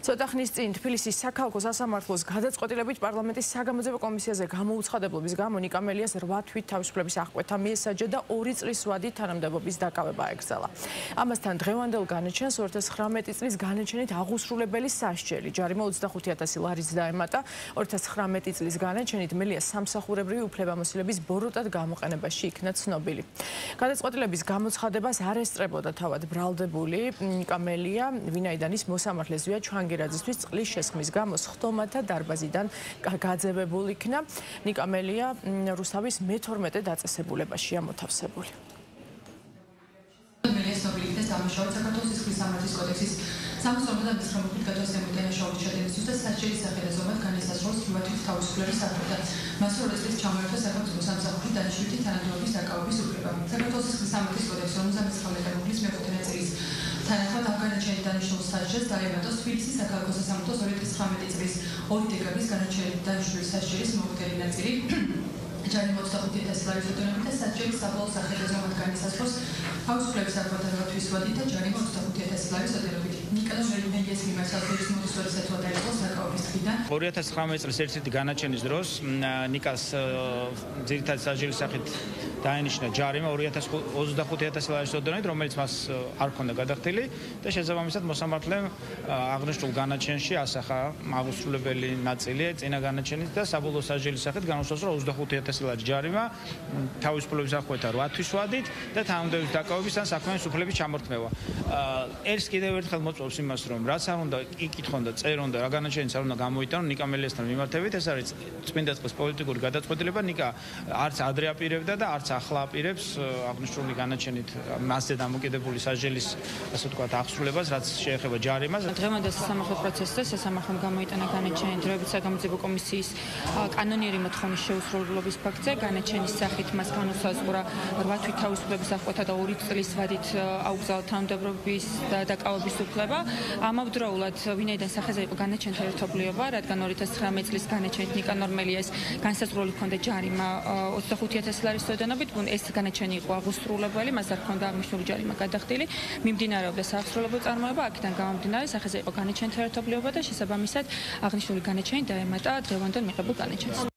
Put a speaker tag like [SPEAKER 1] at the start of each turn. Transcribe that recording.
[SPEAKER 1] ცოტა ხნის წინ თბილისის საქალაქო სასამართლოს გადაწყვეტილებით პარლამენტის საგამოძიებო კომისიაზე გამოუცხადებლობის გამო ნიკა მელიას 8 თვით თავისუფლების აღკვეთა მიესაჯა და 2 წლის ვადით თანამდებობის დაკავება ეკრძალა. ამასთან დღევანდელ განაჩენს 2019 წლის განაჩენით აღუსრულებელი სასჯელი ჯარიმა 25,000 ლარიც დაემატა. 2019 წლის განაჩენით მელიას სამსახურებრივი უფლებამოსილების ბოროტად გამოყენებაში იქნა ცნობილი. გადაწყვეტილების გამოცხადებას არ ესწრებოდა თავად ბრალდებული ნიკა მელია, ვინაიდან ის მოსამართლეს ზვია ჩანგირაძისთვის წყლის შესხმის გამო სხდომათა დარბაზიდან გაძევებულ იქნა. ნიკა მელია რუსთავის მე-12 დაწესებულებაშია მოთავსებული.
[SPEAKER 2] მელიას ცნობილი დამუშავდა საქართველოს სისხლის სამართლის კოდექსის 359 გადასამოდი დანაშაულის ჩადენისთვის და სასჯელის სახით ზომად განისაზღვროს 8 თვით თავისუფლების აღკვეთა. მას 2 წლის ჩამოერთვა სახელმწიფო სამსახურის დანიშნული თანამდებობის დაკავების უფლება. საქართველოს სისხლის სამართლის კოდექსის 59 მუხლის მე-5 ნაწილის თანახმად განაჩენით დანიშნულ სასჯელს დაემატოს თბილისის საქალაქო სასამართლოს 2019 წლის 2 დეკაბრის განაჩენით დანიშნული სასჯელის მოხდენი ნაწილი ჯარიმა 25,000 ლარის ოდენობით და სასჯელის საბოლოო სახით ზომად განისაზღვროს თავისუფლების აღკვეთა 8 თვის ვადით და ჯარიმა 25,000 ლარის ოდენობით. ნიკა მელიას მიმართ საზღვრის მოდისვარის ეთვა დაიწყოს დაკავების დღიდან.
[SPEAKER 3] 2019 წლის 1 წლის განაჩენის დროს ნიკას ძირითადი სასჯელის სახით დაინიშნა ჯარიმა 25,000 ლარის ოდენობით, რომელიც მას არ ჰქონდა გადახდილი და შესაბამისად მოსამართლემ აღნიშნულ განაჩენში ასახა აღუსრულებელი ნაწილი წინა განაჩენით და საბოლოო სასჯელის სახით განუსაზღვრა 25,000 ლარის ჯარიმა, თავისუფლების აღკვეთა 8 თვის ვადით და თანამდებობის დაკავების ან საქმიანობის უფლების ჩამორთმევა. ეს კიდევ ერთხელ მოწვევს იმას, რომ რაც არ უნდა იკითხონ და წერონ და რა განაჩენიც არ უნდა გამოიტანონ ნიკა მელიასთან მიმართებით, ეს არის წმინდა წყლის პოლიტიკური გადაწყვეტილება. ნიკა არც ადრე აპირებდა და არც ახლა აპირებს აღნიშნული განაჩენით მასზე დამოკიდებული სასჯელის, ასე ვთქვათ, აღსრულებას, რაც შეეხება ჯარიმას.
[SPEAKER 4] დღევანდელ სასამართლო პროცესზე სასამართლომ გამოიტანა განაჩენი დროებით საგამოძიებო კომისიის კანონიერი მოთხოვნის შეუსრულებლობის ფაქტზე. განაჩენის სახით მას განუსაზღვრა 8 თვით თავისუფლების აღკვეთა და 2 წლის ვადით აუგზავნა თანამდებობის და დაკავების უფლება. ამავდროულად, ვინაიდან სახეზე იყო განაჩენთა ერთობლიობა, რადგან 2019 წლის განაჩენით ნიკა მელიას განსაზღვრული ჰქონდა ჯარიმა 25,000 ლარის ოდენობით, ეს განაჩენი იყო აღუსრულებელი, მას არ ჰქონდა აღნიშნული ჯარიმა გადახდილი, მიმდინარეობდა სააღსრულებო წარმოება, აქედან გამომდინარე სახეზე იყო განაჩენთა ერთობლიობა და შესაბამისად აღნიშნული განაჩენი დაემატა დღევანდელ მიღებულ განაჩენს.